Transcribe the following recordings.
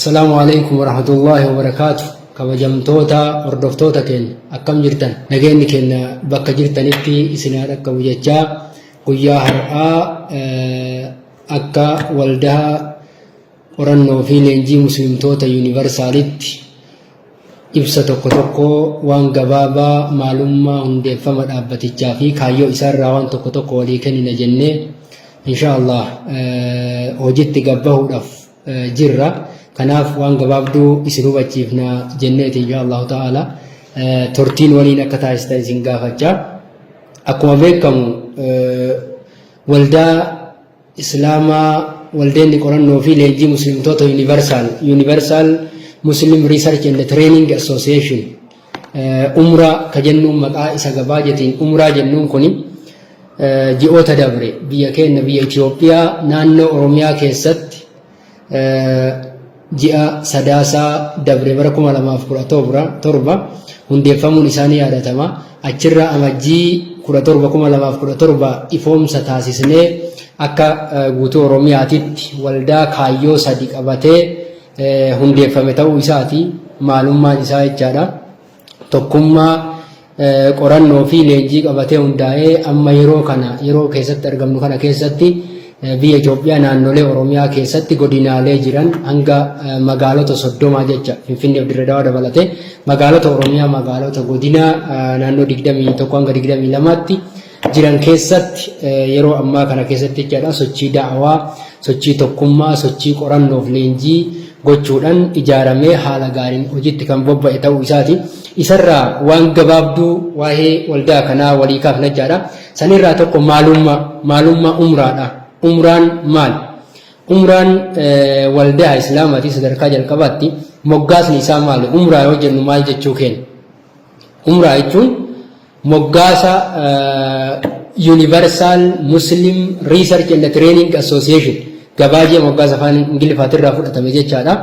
السلام عليكم ورحمة الله وبركاته. kabajamtoota hordoftoota keenya akkam jirtan nageenyi keenya bakka jirtanitti isinaa akka wajjaa guyyaa har'aa akka waldaa qorannoo fi leenjii muslimtoota yuunivarsaalitti ibsa tokko waan gabaabaa maalummaa hundeeffama dhaabbatichaa fi kaayyoo isaarraa waan tokko walii kennina jennee inshallah hojiitti gabbahuudhaaf jirra. kanaaf waan gabaabduu isin hubachiifna jenneeti inshallah ta'ala tortiin waliin akka taasistan isin gaafachaa. akkuma beekamu waldaa islaamaa waldeenni qorannoo fi leenjii muslimtoota universal muslim research and training association umra ka jennuun maqaa isa gabaajatiin umraa jennuun kuni ji'oota dabre biyya keenya biyya Itoophiyaa naannoo Oromiyaa keessatti ji'a sadaasaa dabre bara 2017 hundeeffamuun isaanii yaadatama. achirra amajjii 2017 ifoomsa taasisnee akka guutuu Oromiyaatitti waldaa kaayyoo sadi qabatee hundeeffame ta'uu isaati. maalummaan isaa jechaadha tokkummaa qorannoo fi leenjii qabatee hundaa'ee amma yeroo keessatti argamnu kana keessatti biyya Itoophiyaa naannolee Oromiyaa keessatti godinaalee jiran hanga magaalota 30 jecha Finfinnee fi Dirree Dawaa dabalatee magaalota Oromiyaa magaalota godinaa naannoo 21 hanga 22tti jiran keessatti yeroo ammaa kana keessatti jechaadha sochii da'awaa sochii tokkummaa sochii qorannoo fi leenjii gochuudhaan ijaaramee haala gaariin hojiitti kan bobba'e ta'uu isaati. isarraa waan gabaabduu waa'ee waldaa kanaa walii kaafna jechaadha. sanirraa tokko maalummaa umraadha. umraan maal? umraan waldaa islaamaati sadarkaa jalqabaatti moggaasni isaa maali? umraa yoo jennu maal jechuu keenya? umraa jechuun moggaasa universal muslim research and training association gabaajee moggaasa afaan ingilifaatirraa fudhatame jechaadha.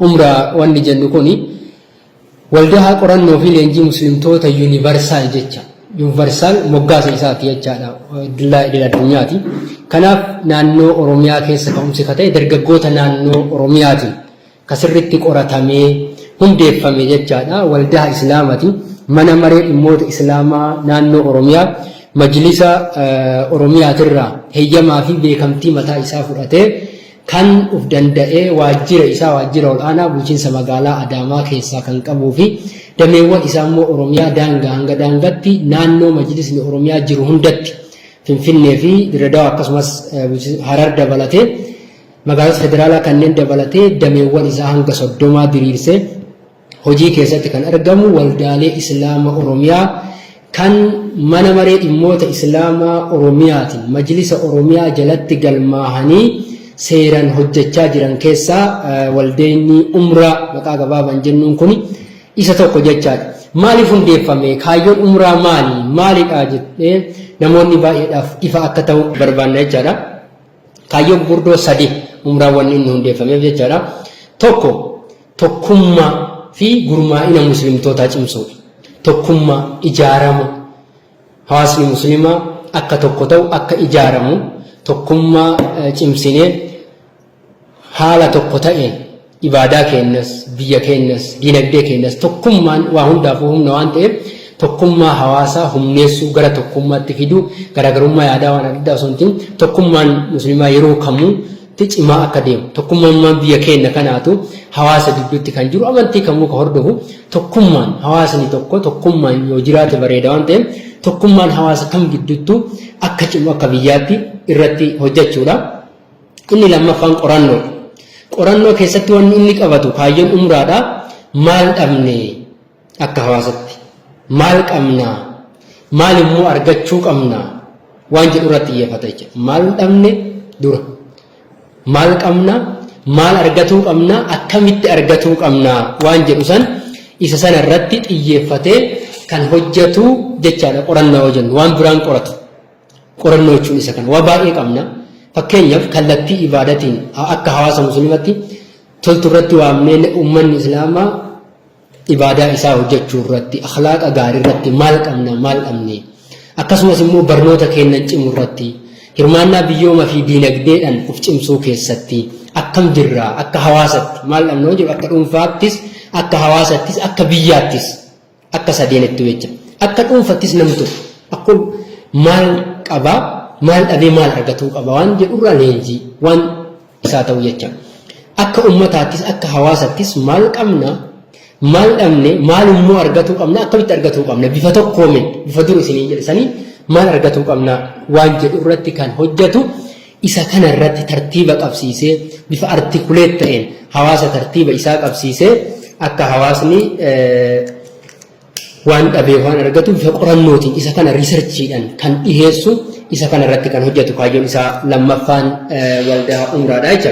umraa wanni jennu kuni waldaa qorannoo fi leenjii muslimtoota universal jecha universal moggaasa isaati jechaadha idil addunyaati. kanaaf naannoo Oromiyaa keessa ka'umsi ka ta'e dargaggoota naannoo Oromiyaatiin kasirritti qoratamee hundeeffame jechaadha. waldaa islaamaati mana maree dhimmoota islaamaa naannoo Oromiyaa majlisa Oromiyaatirraa heeyyamaa fi beekamtii mataa isaa fudhatee kan uf danda'ee waajjira ol'aanaa bulchiinsa magaalaa Adaamaa keessaa kan qabuu fi dameewwan isaa immoo Oromiyaa daangaa hanga daangaatti naannoo majlisni Oromiyaa jiru hundatti Finfinnee fi Dirree Dawaa akkasumas Harar dabalatee magaalota federaalaa kanneen dabalatee dameewwan isaa hanga 30 diriirsee hojii keessatti kan argamu waldaalee islaamaa Oromiyaa kan mana maree dhimmoota islaamaa Oromiyaatiin majlisa Oromiyaa jalatti galmaahanii seeraan hojjechaa jiran keessaa waldeenni umraa maqaa gabaabaan jennuun kun isa tokko jechaadha. maaliif hundeeffame? kaayyoon umraa maalidha jettee namoonni baay'eedhaaf ifa akka ta'u barbaanna jechaadha. kaayyoon gurguddoo 3 umraawwan inni hundeeffameef jechaadha. tokko tokkummaa fi gurmaa'ina muslimtootaa cimsuu. tokkummaa ijaaramu hawaasni muslimaa akka tokko ta'u akka ijaaramu tokkummaa cimsinee haala tokko ta'een ibaadaa keenyas biyya keenyas dinagdee keenyas tokkummaan waa hundaafuu humna waan ta'eef tokkummaa hawaasaa humneessuu gara tokkummaatti fiduu garaagarummaa yaadaa waan adda osoo hin ta'in tokkummaan muslimaa yeroo kamuu cimaa akka deemu tokkummaan biyya keenya kanaatu hawaasa gidduutti kan jiru amantii kamuu ka hordofu tokkummaan hawaasni tokko tokkummaan yoo jiraate bareeda waan ta'eef tokkummaan hawaasa kam gidduutti akka cimu akka biyyaatti irratti hojjechuudha. inni lammaffaan qorannoo keessatti wanni inni qabatu kaayyoon umraadha. maal dhabne akka hawaasatti maal qabnaa maal immoo argachuu qabnaa waan jedhu irratti xiyyeeffata jechuudha. maal dhabne dura maal qabnaa maal argatuu qabnaa akkamitti argatuu qabnaa waan jedhu isa sana irratti xiyyeeffatee kan hojjetu jechaadha. qorannoo jennu waan biraan qorannoo jechuun isa kana waa baay'ee qabna. fakkeenyaaf kallattii ibaadatiin akka hawaasa muslimaatti toltu irratti waamnee uummanni islaamaa ibaadaa isaa hojjechuu irratti akhlaaqa gaarii irratti maal qabna maal dhabne akkasumas immoo barnoota keenyan cimu irratti hirmaannaa biyyooma fi diinagdeedhaan uf cimsuu keessatti akkam jirra akka hawaasatti maal dhabnoo jiru akka dhuunfaattis akka hawaasattis akka biyyaattis akka sadeenetti jecha akka dhuunfattis namtu akka maal qaba maal dhabee maal argatuu qaba waan jedhurra leenjii waan isaa ta'u jecha akka ummataattis akka hawaasattis maal qabna maal dhabne maal immoo argatuu qabna akkamitti argatuu qabna bifa tokkoomin bifa dur isinii jedhanii maal argatuu qabna waan jedhurratti kan hojjetu isa kana irratti tartiiba qabsiisee bifa artikuleet ta'een hawaasa tartiiba isaa qabsiisee akka hawaasni waan dhabee waan argatu bifa qorannootiin isa kana riisarchiidhaan kan dhiheessu isa kana irratti kan hojjetu kaayyoon isaa lammaffaan waldaa umraadha jecha.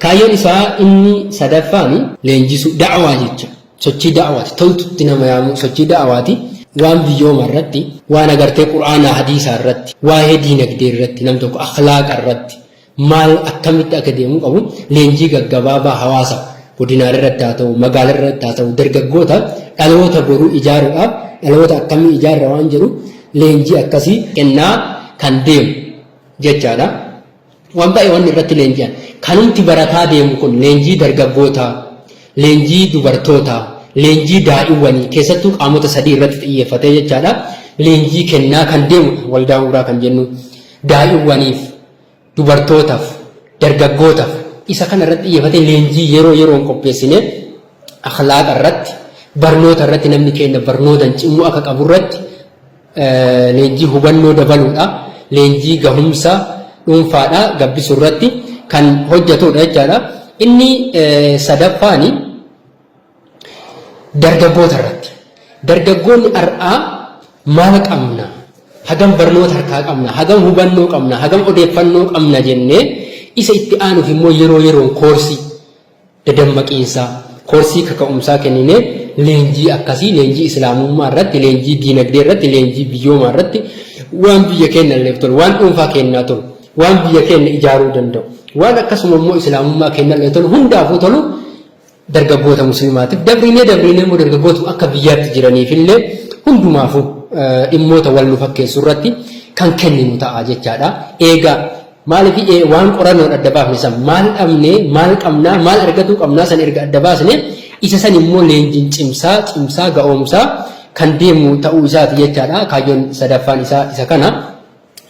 Kaayyoon isaa inni sadaffaan leenjisuu da'awaa jecha sochii da'awaati toltutti nama yaamu sochii da'awaati waan biyyooma irratti waan agartee quraanaa hadiisaa irratti waa'ee diinagdee irratti nam tokko akhlaaqa irratti maal akkamitti akka deemuu qabu leenjii gaggabaabaa hawaasa godinaalee irratti haa ta'u magaalaa irratti haa ta'u dargaggoota dhaloota boruu ijaaruudhaaf dhaloota akkamii ijaarra waan jedhu leenjii akkasii kennaa kan deemu jechaadha. Waan baay'ee waan irratti leenji'an kanumti barataa deemu kun leenjii dargaggootaa leenjii dubartootaa leenjii daa'imwanii keessattuu qaamota sadii irratti xiyyeeffatee jechaadha. Leenjii kennaa kan deemu waldaa umraa kan jennu daa'imwaniif dubartootaaf dargaggootaaf isa kana irratti xiyyeeffatee leenjii yeroon qopheessine akhlaaqa irratti barnoota irratti namni kenna barnootaan cimuu akka qabu irratti leenjii hubannoo dabaluudha leenjii gahumsa dhuunfaadha gabbisuu irratti kan hojjetudha jechaadha. Inni sadaffaani dargaggoota irratti dargaggoonni har'aa maal qabna hagam barnoota harkaa qabna hagam hubannoo qabna hagam odeeffannoo qabna jennee isa itti aanuuf immoo yeroon koorsii dadammaqiinsaa koorsii kaka'umsaa kennine leenjii akkasii leenjii islaamummaa irratti leenjii diinagdee irratti leenjii biyyoomaa irratti waan biyya keenya illee tolu waan dhuunfaa kennaa tolu waan biyya keenya ijaaruu danda'u waan akkasuma immoo islaamummaa keenya illee tolu hundaafuu tolu dargaggoota musliimaatiif dabriinee immoo dargaggoota akka biyyaatti jiraniif illee hundumaafuu dhimmoota wal nu fakkeessu irratti kan kenninu ta'a jechaadha. Eegaa maaliif waan qorannoo adda baafne san maal dhabnee maal qabnaa maal argatuu qabnaa san erga adda baasne isa san immoo leenjiin cimsaa ga'oomsaa kan deemu ta'uu isaati jechaadha. Kaayyoon sadaffaan isaa isa kana.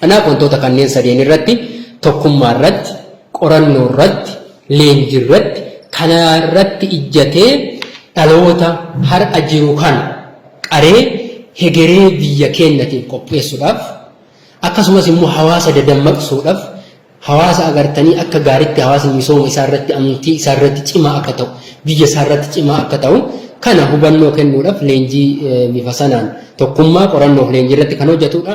Kanaaf wantoota kanneen sadeen irratti tokkummaa irratti qorannoo irratti leenjii irratti kana irratti ijjatee dhaloota har'a jiru kan qaree hegeree biyya keenyatiin qopheessuudhaaf akkasumas immoo hawaasa dadammaqsuudhaaf hawaasa agartanii akka gaariitti hawaasni misooma isaa irratti amantii isaa irratti cimaa akka ta'u biyya isaa irratti cimaa akka ta'u kana hubannoo kennuudhaaf leenjii bifa sanaan tokkummaa qorannoof leenjii irratti kan hojjetudha.